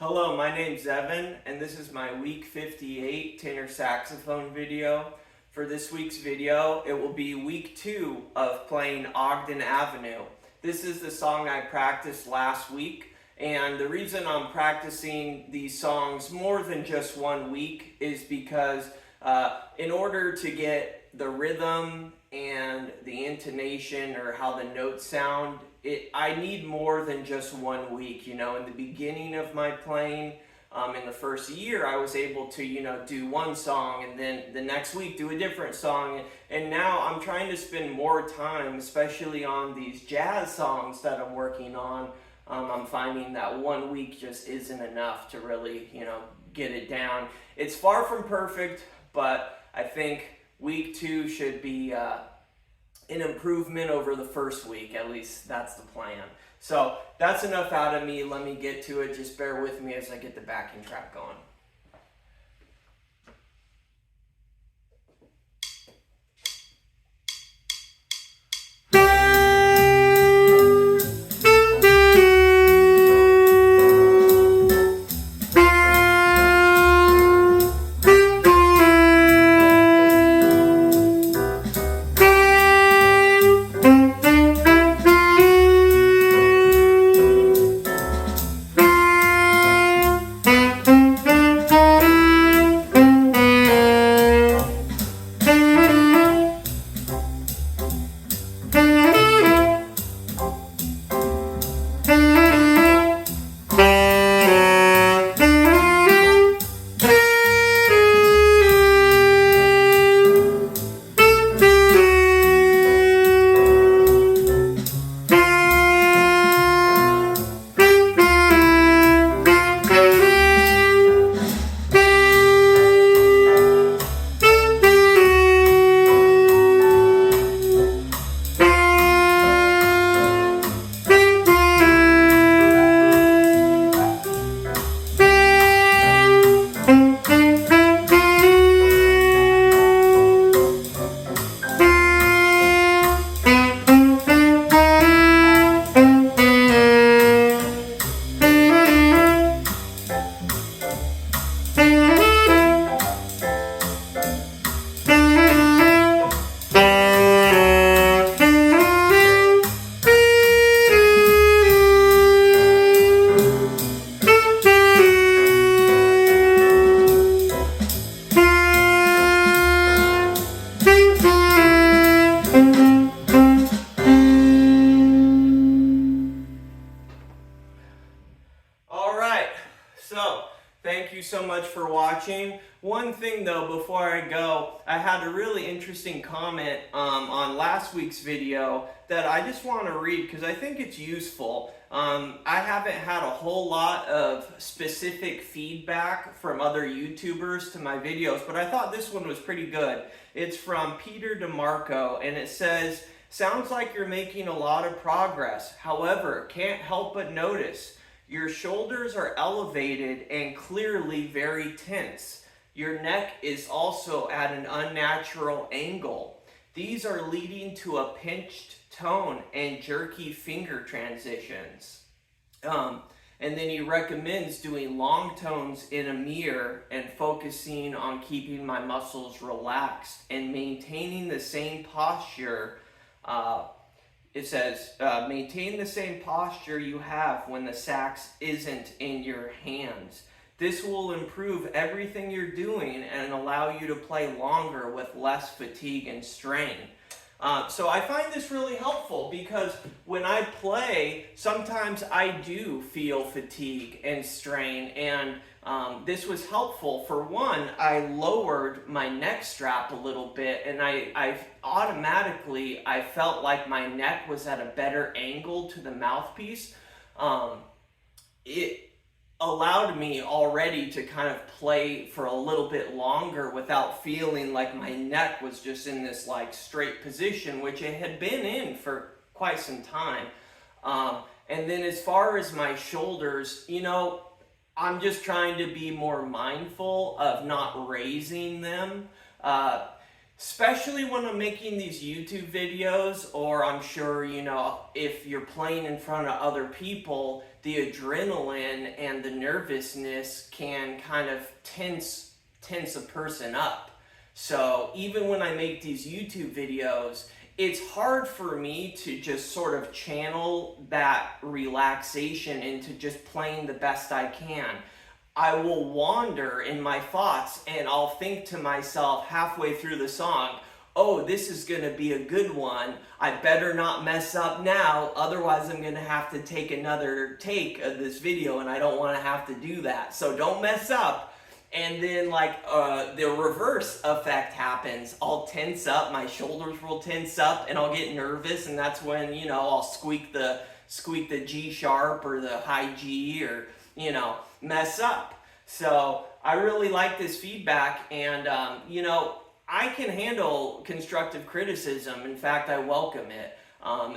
Hello, my name's Evan, and this is my week 58 tenor saxophone video. For this week's video, it will be week 2 of playing Ogden Avenue. This is the song I practiced last week, and the reason I'm practicing these songs more than just 1 week is because in order to get the rhythm and the intonation or how the notes sound, I need more than just 1 week. In the beginning of my playing, in the first year, I was able to, do one song and then the next week do a different song. And now I'm trying to spend more time, especially on these jazz songs that I'm working on. I'm finding that 1 week just isn't enough to really, get it down. It's far from perfect, but I think week 2 should be an improvement over the first week. At least that's the plan. So that's enough out of me. Let me get to it. Just bear with me as I get the backing track going. Thank you so much for watching. One thing though, before I go, I had a really interesting comment on last week's video that I just want to read because I think it's useful. I haven't had a whole lot of specific feedback from other YouTubers to my videos, but I thought this one was pretty good. It's from Peter DeMarco, and it says, "Sounds like you're making a lot of progress. However, can't help but notice your shoulders are elevated and clearly very tense. Your neck is also at an unnatural angle. These are leading to a pinched tone and jerky finger transitions." And then he recommends doing long tones in a mirror and focusing on keeping my muscles relaxed and maintaining the same posture. It says, maintain the same posture you have when the sax isn't in your hands. This will improve everything you're doing and allow you to play longer with less fatigue and strain. So I find this really helpful because when I play, sometimes I do feel fatigue and strain, and this was helpful. For one, I lowered my neck strap a little bit, and I automatically felt like my neck was at a better angle to the mouthpiece. It allowed me already to kind of play for a little bit longer without feeling like my neck was just in this like straight position, which it had been in for quite some time. And then as far as my shoulders, I'm just trying to be more mindful of not raising them. Especially when I'm making these YouTube videos, or I'm sure, if you're playing in front of other people, the adrenaline and the nervousness can kind of tense a person up. So even when I make these YouTube videos, it's hard for me to just sort of channel that relaxation into just playing the best I can. I will wander in my thoughts and I'll think to myself halfway through the song, oh, this is going to be a good one. I better not mess up now, otherwise I'm going to have to take another take of this video and I don't want to have to do that. So don't mess up. And then the reverse effect happens. I'll tense up, my shoulders will tense up and I'll get nervous, and that's when, I'll squeak the G sharp or the high G, or mess up. So I really like this feedback, and I can handle constructive criticism. In fact, I welcome it.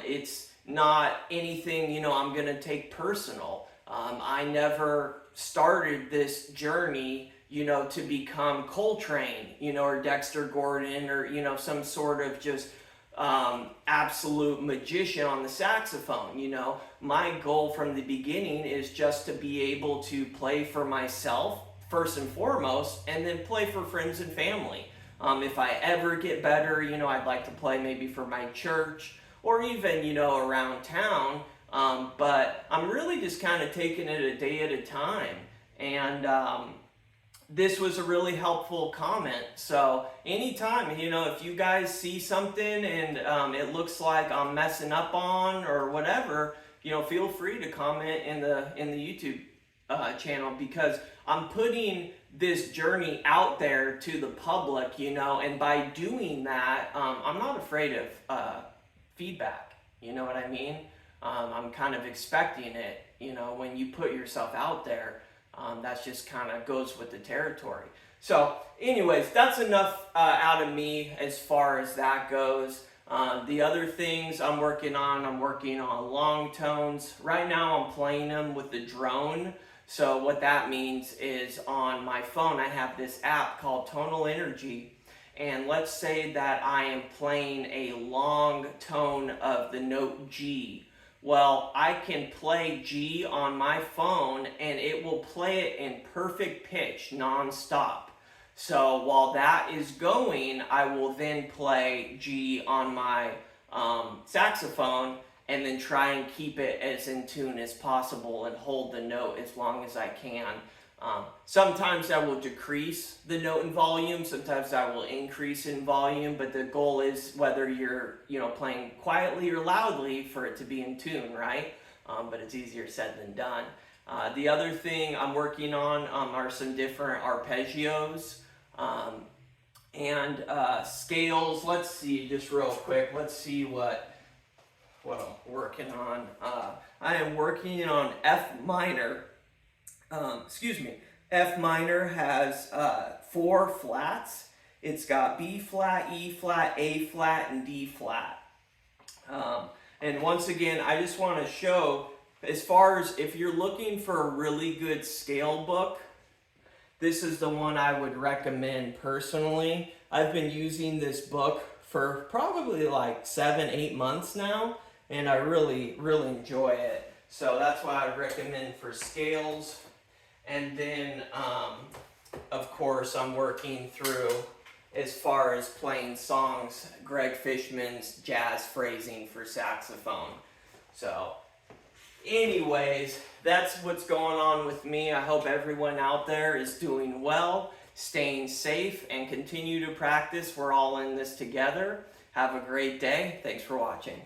It's not anything I'm gonna take personal. I never started this journey to become Coltrane, or Dexter Gordon, or some sort of just absolute magician on the saxophone. My goal from the beginning is just to be able to play for myself first and foremost, and then play for friends and family. If I ever get better, I'd like to play maybe for my church or even around town, but I'm really just kind of taking it a day at a time. And this was a really helpful comment. So anytime, if you guys see something and it looks like I'm messing up on or whatever, feel free to comment in the YouTube channel, because I'm putting this journey out there to the public, and by doing that, I'm not afraid of feedback. You know what I mean? I'm kind of expecting it. When you put yourself out there, that's just kind of goes with the territory. So anyways, that's enough out of me as far as that goes. The other things I'm working on long tones. Right now I'm playing them with the drone. So what that means is, on my phone I have this app called Tonal Energy, and let's say that I am playing a long tone of the note G. Well, I can play G on my phone and it will play it in perfect pitch non-stop. So while that is going, I will then play G on my saxophone, and then try and keep it as in tune as possible and hold the note as long as I can. Sometimes I will decrease the note in volume, sometimes I will increase in volume, but the goal is, whether you're playing quietly or loudly, for it to be in tune, right? But it's easier said than done. The other thing I'm working on are some different arpeggios and scales. Let's see, just real quick, let's see what I'm working on. I am working on F minor. F minor has 4 flats. It's got B flat, E flat, A flat, and D flat. And once again, I just want to show, as far as if you're looking for a really good scale book, this is the one I would recommend personally. I've been using this book for probably like 7-8 months now, and I really enjoy it. So that's why I recommend for scales. And then, of course, I'm working through, as far as playing songs, Greg Fishman's jazz phrasing for saxophone. So, anyways, that's what's going on with me. I hope everyone out there is doing well, staying safe, and continue to practice. We're all in this together. Have a great day. Thanks for watching.